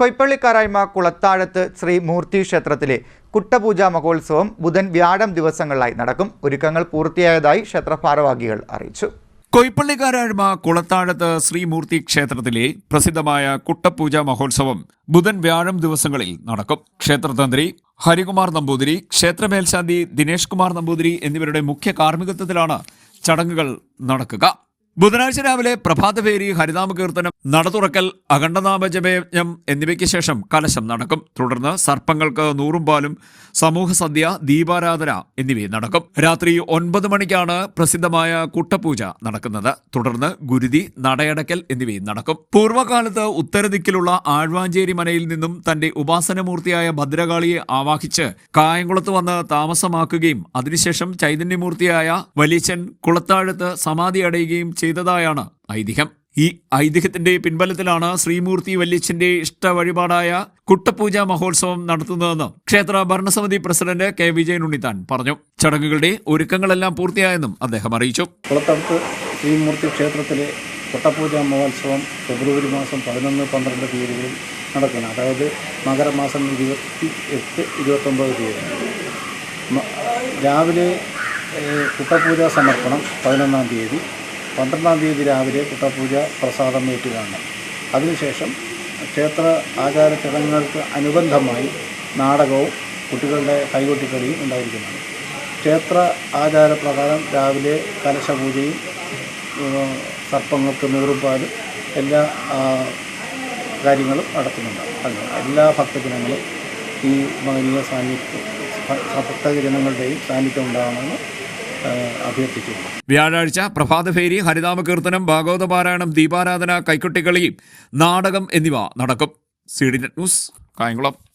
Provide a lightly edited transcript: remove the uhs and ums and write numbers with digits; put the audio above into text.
കൊയ്പ്പള്ളിക്കാരായ്മ കുളത്താഴത്ത് ശ്രീ മൂർത്തി ക്ഷേത്രത്തിലെ കുട്ടപൂജാ മഹോത്സവം ബുധൻ വ്യാഴം ദിവസങ്ങളിലായി നടക്കും. ഒരുക്കങ്ങൾ പൂർത്തിയായതായി ക്ഷേത്ര ഭാരവാഹികൾ അറിയിച്ചു. കൊയ്പ്പള്ളിക്കാരായ്മ കുളത്താഴത്ത് ശ്രീമൂർത്തി ക്ഷേത്രത്തിലെ പ്രസിദ്ധമായ കുട്ടപൂജ മഹോത്സവം ബുധൻ വ്യാഴം ദിവസങ്ങളിൽ നടക്കും. ക്ഷേത്രതന്ത്രി ഹരികുമാർ നമ്പൂതിരി, ക്ഷേത്രമേൽശാന്തി ദിനേഷ് കുമാർ നമ്പൂതിരി എന്നിവരുടെ മുഖ്യ കാർമ്മികത്വത്തിലാണ് ചടങ്ങുകൾ നടക്കുക. ബുധനാഴ്ച രാവിലെ പ്രഭാതപേരി, ഹരിനാമകീർത്തനം, നടതുറക്കൽ, അഖണ്ഡനാമജപയജ്ഞം എന്നിവയ്ക്ക് ശേഷം കലശം നടക്കും. തുടർന്ന് സർപ്പങ്ങൾക്ക് നൂറും പാലും, സമൂഹ സദ്യ, ദീപാരാധന എന്നിവ നടക്കും. രാത്രി 9 മണിക്കാണ് പ്രസിദ്ധമായ കുട്ടപൂജ നടക്കുന്നത്. തുടർന്ന് ഗുരുതി, നടയടക്കൽ എന്നിവയും നടക്കും. പൂർവ്വകാലത്ത് ഉത്തരദിക്കിലുള്ള ആഴ്വാഞ്ചേരി മനയിൽ നിന്നും തന്റെ ഉപാസനമൂർത്തിയായ ഭദ്രകാളിയെ ആവാഹിച്ച് കായംകുളത്ത് വന്ന് താമസമാക്കുകയും അതിനുശേഷം ചൈതന്യമൂർത്തിയായ വലിയച്ഛൻ കുളത്താഴത്ത് സമാധി അടയുകയും ചെയ്തതായാണ് ഐതിഹ്യം. ഈ ഐതിഹ്യത്തിന്റെ പിൻബലത്തിലാണ് ശ്രീമൂർത്തി വല്യച്ഛന്റെ ഇഷ്ട വഴിപാടായ കുട്ടപൂജ മഹോത്സവം നടത്തുന്നതെന്ന് ക്ഷേത്ര ഭരണസമിതി പ്രസിഡന്റ് കെ വിജയൻ ഉണ്ണിത്താൻ പറഞ്ഞു. ചടങ്ങുകളുടെ ഒരുക്കങ്ങളെല്ലാം പൂർത്തിയായെന്നും അദ്ദേഹം അറിയിച്ചു. കുളത്തടുത്ത് ശ്രീമൂർത്തി ക്ഷേത്രത്തിലെ കുട്ടപൂജ മഹോത്സവം ഫെബ്രുവരി മാസം 11-12 തീയതികളിൽ നടക്കണം. അതായത് മകരമാസം 28, 29 തീയതി രാവിലെ കുട്ടപൂജ സമർപ്പണം 11-ാം തീയതി, 12-ാം തീയതി രാവിലെ കുട്ടപൂജ പ്രസാദം ഏറ്റുകാണും. അതിനുശേഷം ക്ഷേത്ര ആചാര ചടങ്ങുകൾക്ക് അനുബന്ധമായി നാടകവും കുട്ടികളുടെ കൈകൊട്ടിക്കളിയും ഉണ്ടായിരിക്കുന്നതാണ്. ക്ഷേത്ര ആചാരപ്രകാരം രാവിലെ കലശപൂജയും സർപ്പങ്ങൾക്ക് നൂറുപാലും എല്ലാ കാര്യങ്ങളും നടത്തുന്നുണ്ട്. എല്ലാ ഭക്തജനങ്ങളും ഈ മഹനീയ ഭക്തജനങ്ങളുടെയും സാന്നിധ്യം ഉണ്ടാകണമെന്ന് അഭ്യർത്ഥിക്കുന്നു. വ്യാഴാഴ്ച പ്രഭാതഭേരി, ഹരിനാമകീർത്തനം, ഭാഗവത പാരായണം, ദീപാരാധന, കൈക്കൊട്ടിക്കളി, നാടകം എന്നിവ നടക്കും. CDNet news, Kayamkulam.